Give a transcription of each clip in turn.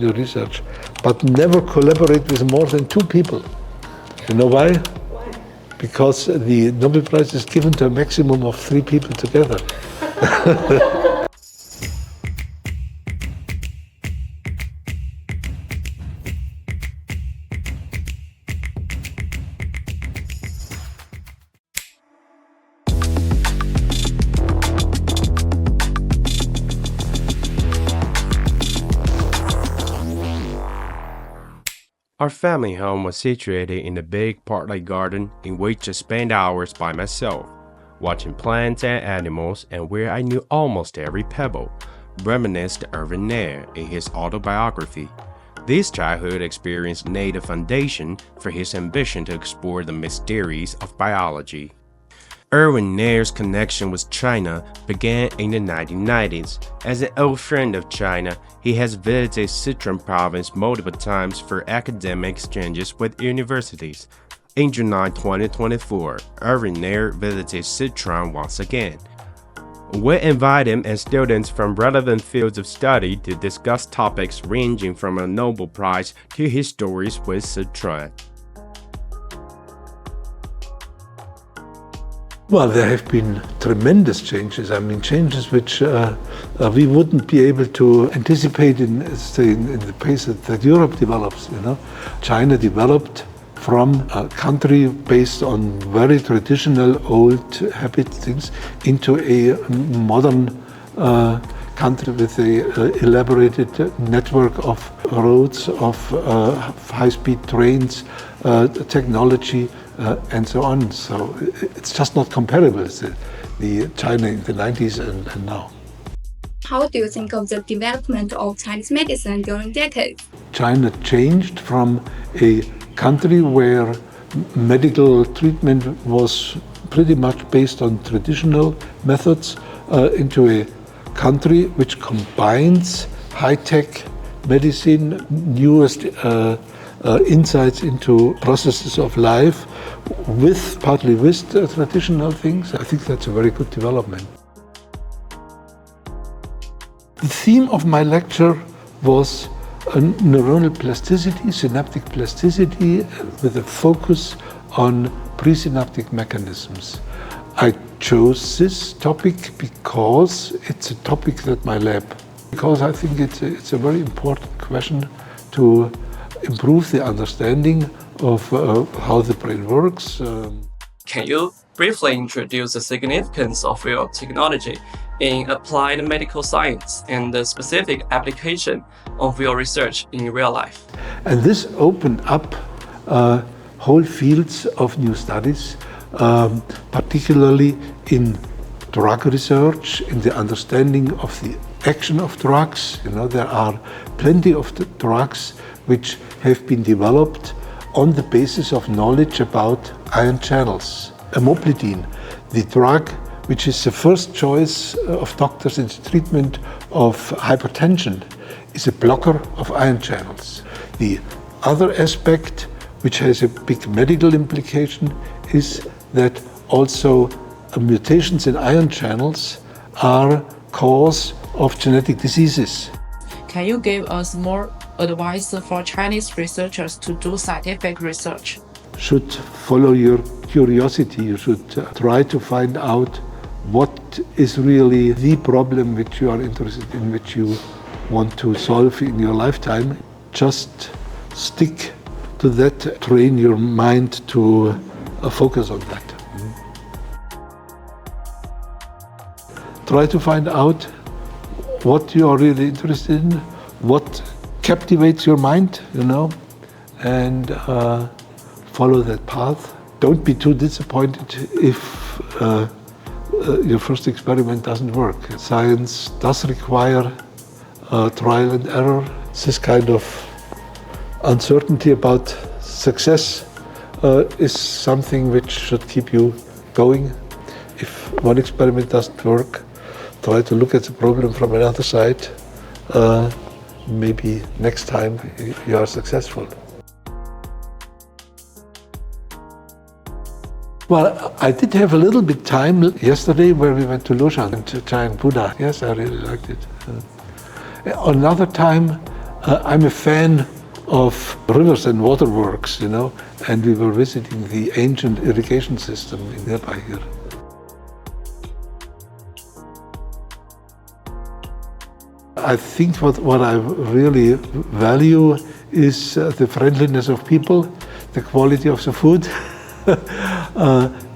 new research, but never collaborate with more than 2 people. You know why? Why? Because the Nobel Prize is given to a maximum of 3 people together. Our family home was situated in a big park-like garden in which I spent hours by myself, watching plants and animals, and where I knew almost every pebble, reminisced 𝐿𝐻𝐻𝐻 in his autobiography. This childhood experience laid a foundation for his ambition to explore the mysteries of biology. 𝐿𝐻𝐻𝐻's connection with China began in the 1990s. As an old friend of China, he has visited Sichuan province multiple times for academic exchanges with universities. In July 2024, 𝐿𝐻𝐻𝐻 visited Sichuan once again. We invite him and students from relevant fields of study to discuss topics ranging from a Nobel Prize to his stories with Sichuan. Well, there have been tremendous changes. I mean, changes which we wouldn't be able to anticipate in the pace that Europe develops. You know, China developed from a country based on very traditional, old habit things into a modern country with a elaborated network of roads, of high-speed trains, technology, and so on. So it's just not comparable, the China in the 90s and now. How do you think of the development of Chinese medicine during decades? China changed from a country where medical treatment was pretty much based on traditional methods into a country which combines high-tech medicine, newest insights into processes of life, partly with traditional things. I think that's a very good development. The theme of my lecture was neuronal plasticity, synaptic plasticity, with a focus on presynaptic mechanisms. I chose this topic because it's a topic that my lab, because I think it's a very important question to improve the understanding of how the brain works. Can you briefly introduce the significance of your technology in applied medical science and the specific application of your research in real life? And this opened up whole fields of new studies, particularly in drug research, in the understanding of the action of drugs. You know, there are plenty of drugs which have been developed on the basis of knowledge about ion channels. Amlodipine, the drug which is the first choice of doctors in the treatment of hypertension, is a blocker of ion channels. The other aspect, which has a big medical implication, is that also mutations in ion channels are cause of genetic diseases. Can you give us more advice for Chinese researchers to do scientific research? Should follow your curiosity. You should try to find out what is really the problem which you are interested in, which you want to solve in your lifetime. Just stick to that, train your mind to focus on that. Try to find out what you are really interested in, what captivates your mind, you know, and follow that path. Don't be too disappointed if your first experiment doesn't work. Science does require trial and error. This kind of uncertainty about success is something which should keep you going. If one experiment doesn't work, try to look at the problem from another side. Maybe next time you are successful. Well, I did have a little bit time yesterday where we went to Lushan and to giant Buddha. Yes, I really liked it. Another time I'm a fan of rivers and waterworks, and we were visiting the ancient irrigation system nearby here. I think what I really value is the friendliness of people, the quality of the food,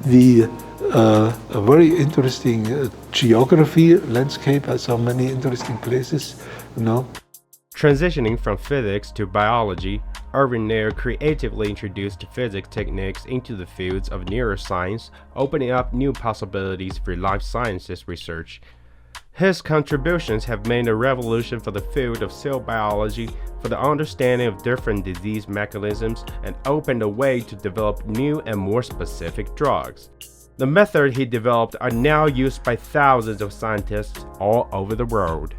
the very interesting geography, landscape. I saw many interesting places, Transitioning from physics to biology, Irving Nair creatively introduced physics techniques into the fields of neuroscience, opening up new possibilities for life sciences research. His contributions have made a revolution for the field of cell biology, for the understanding of different disease mechanisms, and opened a way to develop new and more specific drugs. The methods he developed are now used by thousands of scientists all over the world.